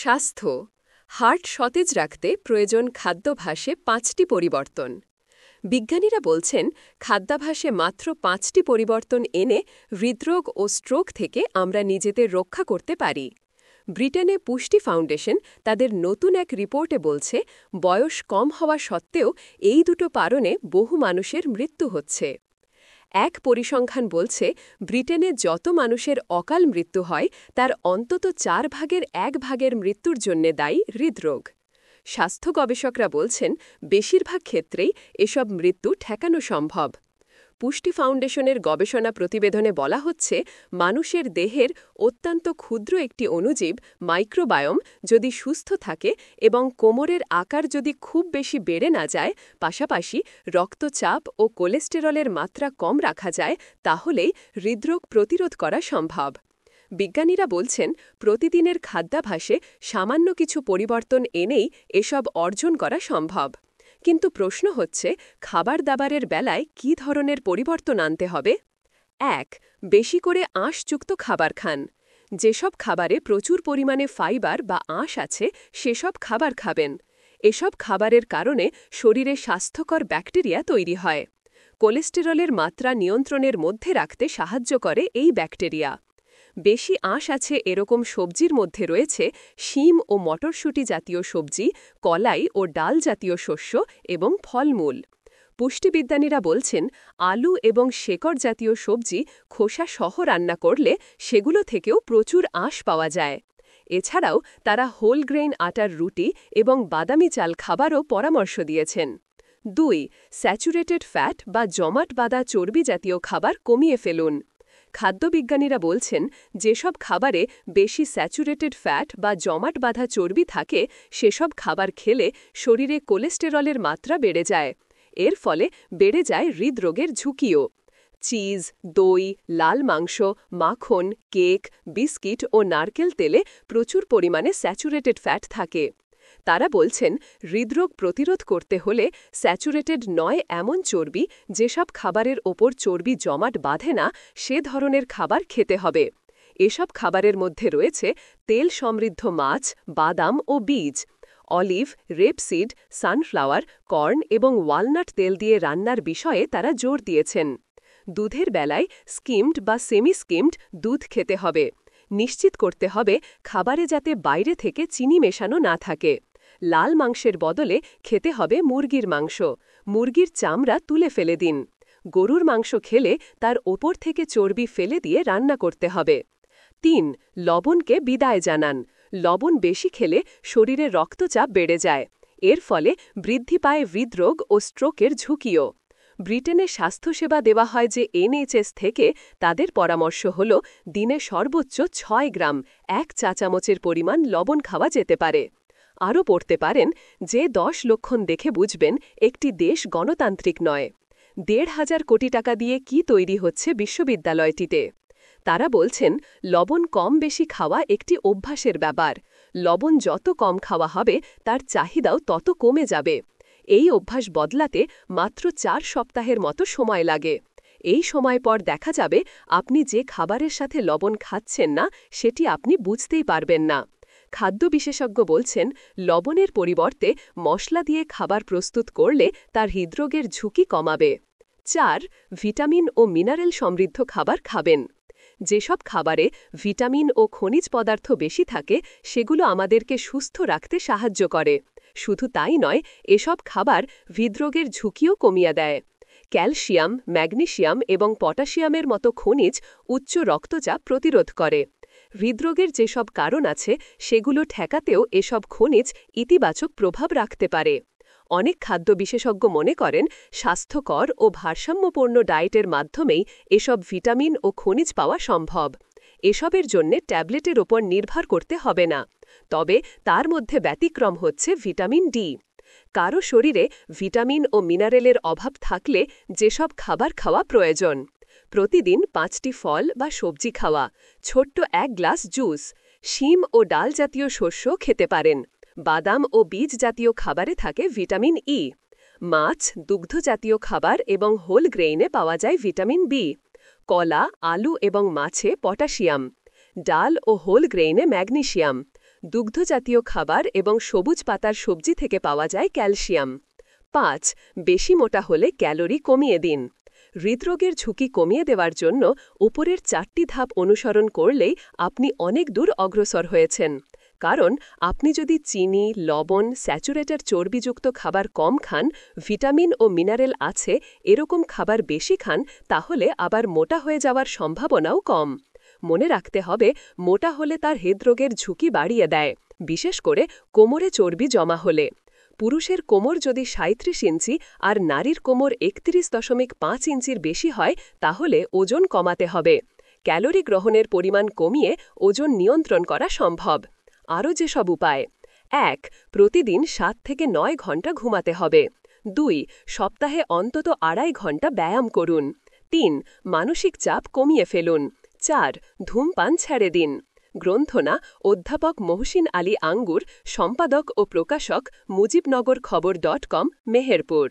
স্বাস্থ্য হার্ট সতেজ রাখতে প্রয়োজন খাদ্যাভ্যাসে ৫টি পরিবর্তন। বিজ্ঞানীরা বলছেন খাদ্যাভ্যাসে মাত্র ৫টি পরিবর্তন এনে হৃদরোগ ও স্ট্রোক থেকে আমরা নিজেদের রক্ষা করতে পারি। ব্রিটেনে পুষ্টি ফাউন্ডেশন তাদের নতুন এক রিপোর্টে বলছে বয়স কম হওয়া সত্ত্বেও এই দুটো কারণে বহু মানুষের মৃত্যু হচ্ছে। এক পরিসংখ্যান বলছে ব্রিটেনে যত মানুষের অকাল মৃত্যু হয় তার অন্তত 1/4 মৃত্যুর জন্য দায়ী হৃদরোগ। স্বাস্থ্য গবেষকরা বলছেন বেশিরভাগ ক্ষেত্রেই এসব মৃত্যু ঠেকানো সম্ভব। পুষ্টি ফাউন্ডেশনের গবেষণা প্রতিবেদনে বলা হচ্ছে মানুষের দেহের অত্যন্ত ক্ষুদ্র একটি অণুজীব মাইক্রোবায়োম যদি সুস্থ থাকে এবং কোমরের আকার যদি খুব বেশি বেড়ে না যায়, পাশাপাশি রক্তচাপ ও কোলেস্টেরলের মাত্রা কম রাখা যায়, তাহলেই হৃদরোগ প্রতিরোধ করা সম্ভব। বিজ্ঞানীরা বলছেন প্রতিদিনের খাদ্যাভ্যাসে সামান্য কিছু পরিবর্তন এনেই এসব অর্জন করা সম্ভব। কিন্তু প্রশ্ন হচ্ছে খাবার দাবারের বেলায় কী ধরনের পরিবর্তন আনতে হবে। ১. বেশি করে আঁশযুক্ত খাবার খান। যেসব খাবারে প্রচুর পরিমাণে ফাইবার বা আঁশ আছে সেসব খাবার খাবেন। এসব খাবারের কারণে শরীরে স্বাস্থ্যকর ব্যাকটেরিয়া তৈরি হয়। কোলেস্টেরলের মাত্রা নিয়ন্ত্রণের মধ্যে রাখতে সাহায্য করে এই ব্যাকটেরিয়া। বেশি আঁশ আছে এরকম সবজির মধ্যে রয়েছে শিম ও মটরশুঁটি জাতীয় সবজি, কলাই ও ডাল জাতীয় শস্য এবং ফলমূল। পুষ্টিবিজ্ঞানীরা বলছেন আলু এবং শেকড় জাতীয় সবজি খোসা সহ রান্না করলে সেগুলো থেকেও প্রচুর আঁশ পাওয়া যায়। এছাড়াও তারা হোল গ্রেইন আটার রুটি এবং বাদামি চাল খাবারও পরামর্শ দিয়েছেন। ২. স্যাচুরেটেড ফ্যাট বা জমাট বাঁধা চর্বি জাতীয় খাবার কমিয়ে ফেলুন। খাদ্যবিজ্ঞানীরা বলছেন যেসব খাবারে বেশি স্যাচুরেটেড ফ্যাট বা জমাট বাঁধা চর্বি থাকে সেসব খাবার খেলে শরীরে কোলেস্টেরলের মাত্রা বেড়ে যায়। এর ফলে বেড়ে যায় হৃদরোগের ঝুঁকিও। চিজ, দই, লাল মাংস, মাখন, কেক, বিস্কিট ও নারকেল তেলে প্রচুর পরিমাণে স্যাচুরেটেড ফ্যাট থাকে। তারা বলছেন হৃদরোগ প্রতিরোধ করতে হলে স্যাচুরেটেড নয় এমন চর্বি যেসব খাবারের ওপর চর্বি জমাট বাঁধে না সে ধরনের খাবার খেতে হবে। এসব খাবারের মধ্যে রয়েছে তেল সমৃদ্ধ মাছ, বাদাম ও বীজ। অলিভ, রেপসিড, সানফ্লাওয়ার, কর্ন এবং ওয়ালনাট তেল দিয়ে রান্নার বিষয়ে তারা জোর দিয়েছেন। দুধের বেলায় স্কিমড বা সেমি স্কিমড দুধ খেতে হবে। নিশ্চিত করতে হবে খাবারে যাতে বাইরে থেকে চিনি মেশানো না থাকে। লাল মাংসের বদলে খেতে হবে মুরগির মাংস। মুরগির চামড়া তুলে ফেলে দিন। গরুর মাংস খেলে তার ওপর থেকে চর্বি ফেলে দিয়ে রান্না করতে হবে। ৩. লবণকে বিদায় জানান। লবণ বেশি খেলে শরীরে রক্তচাপ বেড়ে যায়। এর ফলে বৃদ্ধি পায় হৃদরোগ ও স্ট্রোকের ঝুঁকিও। ব্রিটেনে স্বাস্থ্যসেবা দেওয়া হয় যে NHS থেকে তাদের পরামর্শ হল দিনে সর্বোচ্চ ৬ গ্রাম ১ চা চামচের পরিমাণ লবণ খাওয়া যেতে পারে। আরও পড়তে পারেন যে ১০ লক্ষণ দেখে বুঝবেন একটি দেশ গণতান্ত্রিক নয়। ১,৫০০ কোটি টাকা দিয়ে কি তৈরি হচ্ছে বিশ্ববিদ্যালয়টিতে। তারা বলছেন লবণ কম বেশি খাওয়া একটি অভ্যাসের ব্যাপার। লবণ যত কম খাওয়া হবে তার চাহিদাও তত কমে যাবে। এই অভ্যাস বদলাতে মাত্র ৪ সপ্তাহের মতো সময় লাগে। এই সময় পর দেখা যাবে আপনি যে খাবারের সাথে লবণ খাচ্ছেন না সেটি আপনি বুঝতেই পারবেন না। খাদ্য বিশেষজ্ঞ বলছেন লবণের পরিবর্তে মশলা দিয়ে খাবার প্রস্তুত করলে তার হৃদরোগের ঝুঁকি কমাবে। ৪. ভিটামিন ও মিনারেল সমৃদ্ধ খাবার খাবেন। যেসব খাবারে ভিটামিন ও খনিজ পদার্থ বেশি থাকে সেগুলো আমাদেরকে সুস্থ রাখতে সাহায্য করে। শুধু তাই নয়, এসব খাবার হৃদরোগের ঝুঁকিও কমিয়ে দেয়। ক্যালসিয়াম, ম্যাগনেসিয়াম এবং পটাশিয়ামের মতো খনিজ উচ্চ রক্তচাপ প্রতিরোধ করে। হৃদরোগের যেসব কারণ আছে সেগুলো ঠেকাতেও এসব খনিজ ইতিবাচক প্রভাব রাখতে পারে। অনেক খাদ্য বিশেষজ্ঞ মনে করেন স্বাস্থ্যকর ও ভারসাম্যপূর্ণ ডায়েটের মাধ্যমেই এসব ভিটামিন ও খনিজ পাওয়া সম্ভব। এসবের জন্য ট্যাবলেটের ওপর নির্ভর করতে হবে না। তবে তার মধ্যে ব্যতিক্রম হচ্ছে ভিটামিন ডি। কারো শরীরে ভিটামিন ও মিনারেলের অভাব থাকলে যেসব খাবার খাওয়া প্রয়োজন: প্রতিদিন 5টি ফল বা সবজি খাওয়া, ছোট্ট 1 গ্লাস জুস, শিম ও ডাল জাতীয় শস্য খেতে পারেন। বাদাম ও বীজ জাতীয় খাবারে থাকে ভিটামিন ই। মাছ, দুগ্ধ জাতীয় খাবার এবং হোল গ্রেইনে পাওয়া যায় ভিটামিন বি। কলা, আলু এবং মাছে পটাশিয়াম। ডাল ও হোল গ্রেইনে ম্যাগনেসিয়াম। দুগ্ধজাতীয় খাবার এবং সবুজ পাতার সবজি থেকে পাওয়া যায় ক্যালসিয়াম। 5. বেশি মোটা হলে ক্যালোরি কমিয়ে দিন। হৃদরোগের ঝুঁকি কমিয়ে দেওয়ার জন্য উপরের 4টি ধাপ অনুসরণ করলেই আপনি অনেক দূর অগ্রসর হয়েছেন। কারণ আপনি যদি চিনি, লবণ, স্যাচুরেটেড চর্বিযুক্ত খাবার কম খান, ভিটামিন ও মিনারেল আছে এরকম খাবার বেশি খান, তাহলে আবার মোটা হয়ে যাওয়ার সম্ভাবনাও কম। মনে রাখতে হবে, মোটা হলে তার হৃদরোগের ঝুঁকি বাড়িয়ে দেয়, বিশেষ করে কোমরে চর্বি জমা হলে। পুরুষের কোমর যদি 37 ইঞ্চি আর নারীর কোমর 31.5 ইঞ্চির বেশি হয়, তাহলে ওজন কমাতে হবে। ক্যালোরি গ্রহণের পরিমাণ কমিয়ে ওজন নিয়ন্ত্রণ করা সম্ভব। আরও যেসব উপায়: 1. প্রতিদিন 7 থেকে 9 ঘন্টা ঘুমাতে হবে। 2. সপ্তাহে অন্তত 2.5 ঘন্টা ব্যায়াম করুন। 3. মানসিক চাপ কমিয়ে ফেলুন। 4. ধূমপান ছেড়ে দিন। গ্রন্থনা অধ্যাপক মহসিন আলী আঙ্গুর, সম্পাদক ও প্রকাশক, মুজিবনগর খবর.com, মেহেরপুর।